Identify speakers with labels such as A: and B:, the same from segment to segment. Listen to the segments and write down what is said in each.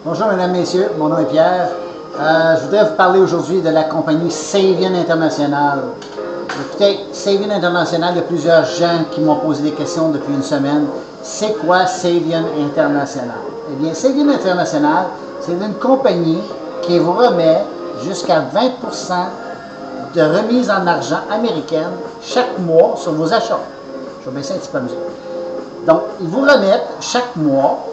A: Bonjour mesdames, messieurs, mon nom est Pierre. Je voudrais vous parler aujourd'hui de la compagnie Savient International. Écoutez, Savient International, il y a plusieurs gens qui m'ont posé des questions depuis une semaine. C'est quoi Savient International? Eh bien, Savient International, c'est une compagnie qui vous remet jusqu'à 20% de remise en argent américaine chaque mois sur vos achats. Je vais baisser un petit peu la musique. Donc, ils vous remettent chaque mois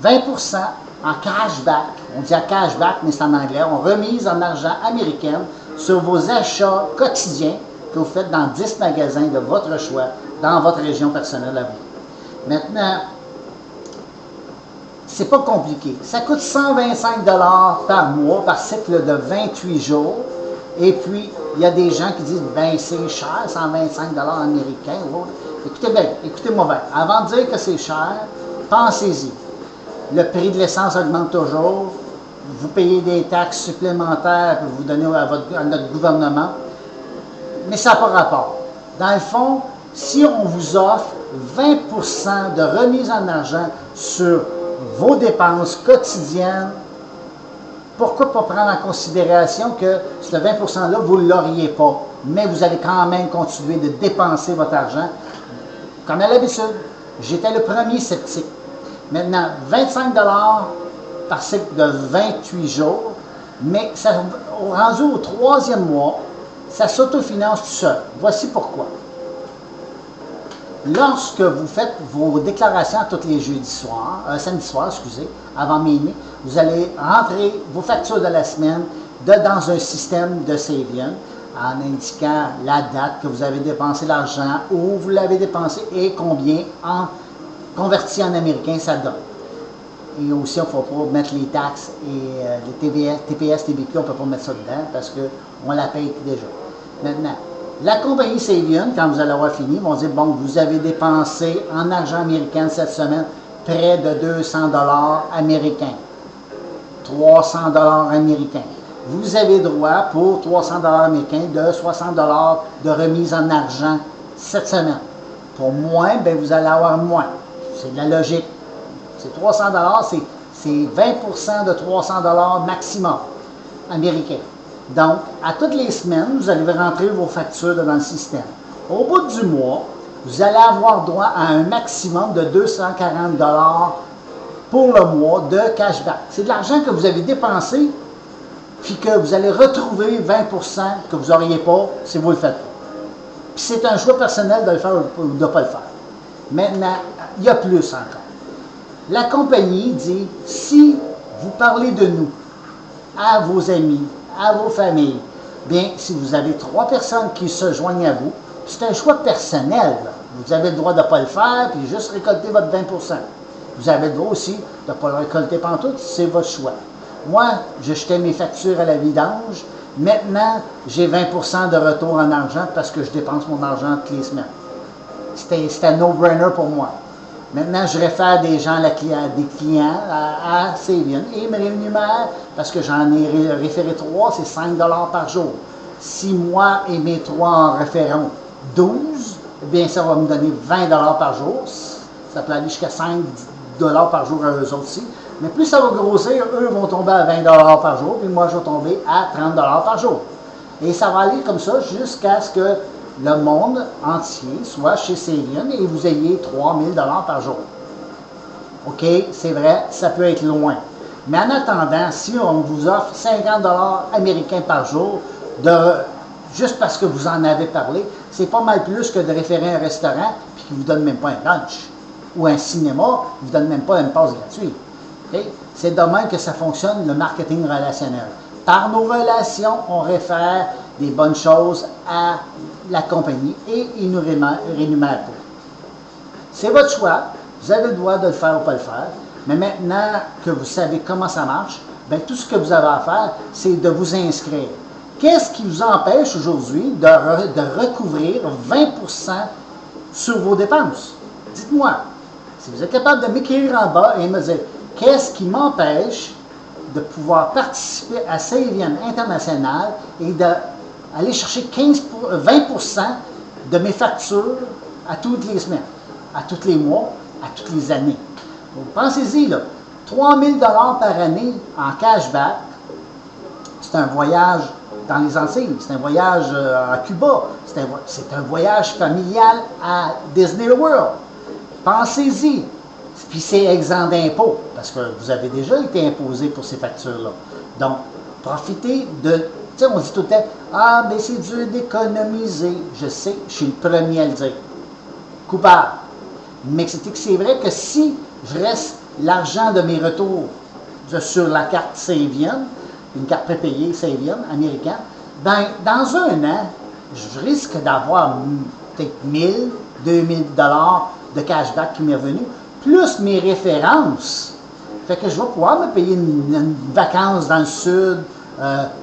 A: 20% en cashback. On dit en cashback, mais c'est en anglais. On remise en argent américaine sur vos achats quotidiens que vous faites dans 10 magasins de votre choix dans votre région personnelle à vous. Maintenant, c'est pas compliqué. Ça coûte 125 $ par mois, par cycle de 28 jours. Et puis, il y a des gens qui disent, ben c'est cher, 125 $ américains. Écoutez bien, écoutez-moi bien. Avant de dire que c'est cher, pensez-y. Le prix de l'essence augmente toujours. Vous payez des taxes supplémentaires que vous donnez à notre gouvernement. Mais ça n'a pas rapport. Dans le fond, si on vous offre 20% de remise en argent sur vos dépenses quotidiennes, pourquoi pas prendre en considération que ce 20%-là, vous ne l'auriez pas, mais vous allez quand même continuer de dépenser votre argent. Comme à l'habitude, j'étais le premier sceptique. Maintenant, 25 $ par cycle de 28 jours, mais ça, rendu au 3e mois, ça s'autofinance tout seul. Voici pourquoi. Lorsque vous faites vos déclarations tous les samedi soir, avant minuit, vous allez rentrer vos factures de la semaine dans un système de Savient en indiquant la date que vous avez dépensé l'argent, où vous l'avez dépensé et combien en converti en américain ça donne. Et aussi, il ne faut pas mettre les taxes et les TPS, TBQ, on ne peut pas mettre ça dedans parce qu'on la paye déjà. Maintenant, la compagnie Savient, quand vous allez avoir fini, vont dire, bon, vous avez dépensé en argent américain cette semaine près de 200 $ américains, 300 $ américains. Vous avez droit pour 300 $ américains de 60 $ de remise en argent cette semaine. Pour moins, bien, vous allez avoir moins. C'est de la logique. C'est 300 $, c'est 20% de 300 $ maximum américain. Donc, à toutes les semaines, vous allez rentrer vos factures dans le système. Au bout du mois, vous allez avoir droit à un maximum de 240 $ pour le mois de cashback. C'est de l'argent que vous avez dépensé, puis que vous allez retrouver 20% que vous n'auriez pas si vous ne le faites pas. Puis c'est un choix personnel de le faire ou de ne pas le faire. Maintenant, il y a plus encore. La compagnie dit, si vous parlez de nous à vos amis, à vos familles, bien, si vous avez 3 personnes qui se joignent à vous, c'est un choix personnel. Vous avez le droit de ne pas le faire, puis juste récolter votre 20%. Vous avez le droit aussi de ne pas le récolter pantoute, c'est votre choix. Moi, je jetais mes factures à la vidange. Maintenant, j'ai 20% de retour en argent parce que je dépense mon argent toutes les semaines. C'était un no-brainer pour moi. Maintenant, je réfère des gens, des clients à Savient et ils me rémunèrent parce que j'en ai référé 3, c'est 5 $ par jour. Si moi et mes 3 en référons 12, eh bien ça va me donner 20 $ par jour. Ça peut aller jusqu'à 5 $ par jour à eux aussi. Mais plus ça va grossir, eux vont tomber à 20 $ par jour, puis moi je vais tomber à 30 $ par jour. Et ça va aller comme ça jusqu'à ce que le monde entier soit chez Savient et vous ayez 3 000 $ par jour. OK, c'est vrai, ça peut être loin. Mais en attendant, si on vous offre 50 $ américains par jour, juste parce que vous en avez parlé, c'est pas mal plus que de référer un restaurant puis qui ne vous donne même pas un lunch. Ou un cinéma, qui ne vous donne même pas une passe gratuite. Okay? C'est de même que ça fonctionne, le marketing relationnel. Par nos relations, on réfère des bonnes choses à la compagnie et ils nous rémunèrent pour. C'est votre choix, vous avez le droit de le faire ou pas le faire, mais maintenant que vous savez comment ça marche, bien, tout ce que vous avez à faire, c'est de vous inscrire. Qu'est-ce qui vous empêche aujourd'hui de recouvrir 20% sur vos dépenses? Dites-moi, si vous êtes capable de m'écrire en bas et me dire qu'est-ce qui m'empêche de pouvoir participer à Savient International et d'aller chercher 20% de mes factures à toutes les semaines, à tous les mois, à toutes les années. Donc, pensez-y, là. 3 000 $ par année en cashback, c'est un voyage dans les Antilles, c'est un voyage à Cuba, c'est un voyage familial à Disney World. Pensez-y. Puis c'est exempt d'impôts, parce que vous avez déjà été imposé pour ces factures-là. Donc, profitez de... Tu sais, on dit tout le temps, ah, mais c'est dur d'économiser. Je sais, je suis le premier à le dire. Coupable. Mais c'est vrai que si je reste l'argent de mes retours sur la carte Savion, une carte prépayée Savion américaine, ben, dans un an, je risque d'avoir peut-être 1000, 2000 $ de cashback qui m'est revenu, plus mes références. Fait que je vais pouvoir me payer une vacance dans le sud,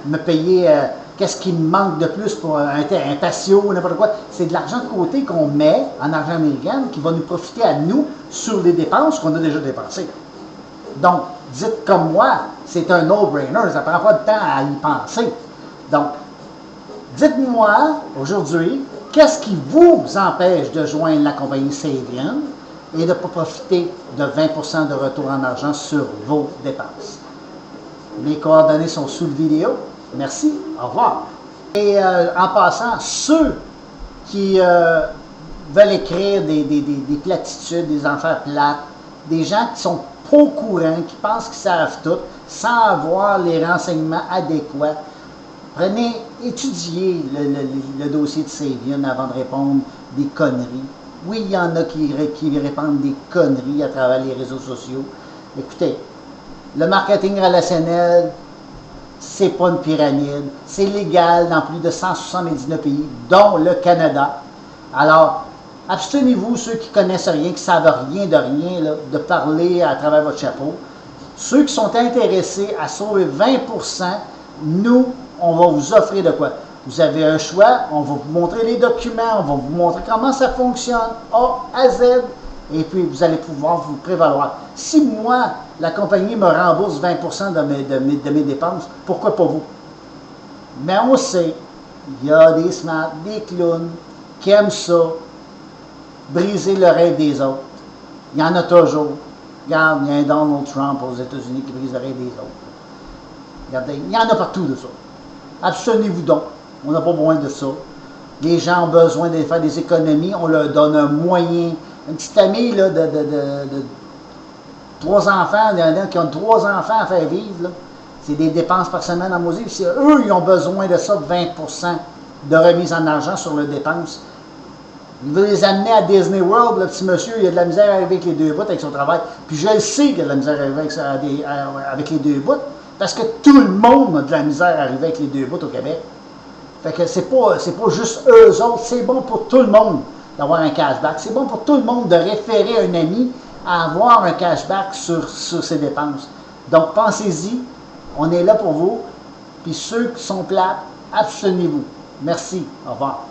A: me payer qu'est-ce qui me manque de plus pour un patio, n'importe quoi. C'est de l'argent de côté qu'on met en argent américain qui va nous profiter à nous sur les dépenses qu'on a déjà dépensées. Donc, dites comme moi, c'est un no-brainer, ça ne prend pas de temps à y penser. Donc, dites-moi aujourd'hui, qu'est-ce qui vous empêche de joindre la compagnie Savion et de ne pas profiter de 20% de retour en argent sur vos dépenses? Mes coordonnées sont sous la vidéo. Merci, au revoir. Et en passant, ceux qui veulent écrire des platitudes, des affaires plates, des gens qui sont pas au courant, qui pensent qu'ils savent tout, sans avoir les renseignements adéquats, prenez, étudiez le dossier de Savion avant de répondre des conneries. Oui, il y en a qui répandent des conneries à travers les réseaux sociaux. Écoutez, le marketing relationnel, c'est pas une pyramide. C'est légal dans plus de 179 pays, dont le Canada. Alors, abstenez-vous, ceux qui connaissent rien, qui ne savent rien, là, de parler à travers votre chapeau. Ceux qui sont intéressés à sauver 20%, nous, on va vous offrir de quoi? Vous avez un choix, on va vous montrer les documents, on va vous montrer comment ça fonctionne, A à Z, et puis vous allez pouvoir vous prévaloir. Si moi, la compagnie me rembourse 20% de mes dépenses, pourquoi pas vous? Mais on sait, il y a des smart, des clowns qui aiment ça, briser le rêve des autres. Il y en a toujours. Regarde, il y a un Donald Trump aux États-Unis qui brise le rêve des autres. Regardez, il y en a partout de ça. Abstenez-vous donc. On n'a pas besoin de ça. Les gens ont besoin de faire des économies. On leur donne un moyen. Une petite famille là, de 3 enfants, il y en a qui ont 3 enfants à faire vivre. C'est des dépenses par semaine en musique. Si eux, ils ont besoin de ça, 20% de remise en argent sur leurs dépenses. Il veut les amener à Disney World, le petit monsieur, il a de la misère à arriver avec les 2 bouts avec son travail. Puis je le sais qu'il a de la misère à arriver avec les 2 bouts, parce que tout le monde a de la misère à arriver avec les 2 bouts au Québec. Fait que c'est pas juste eux autres, c'est bon pour tout le monde d'avoir un cashback. C'est bon pour tout le monde de référer un ami à avoir un cashback sur ses dépenses. Donc pensez-y, on est là pour vous. Puis ceux qui sont plates, abstenez-vous. Merci, au revoir.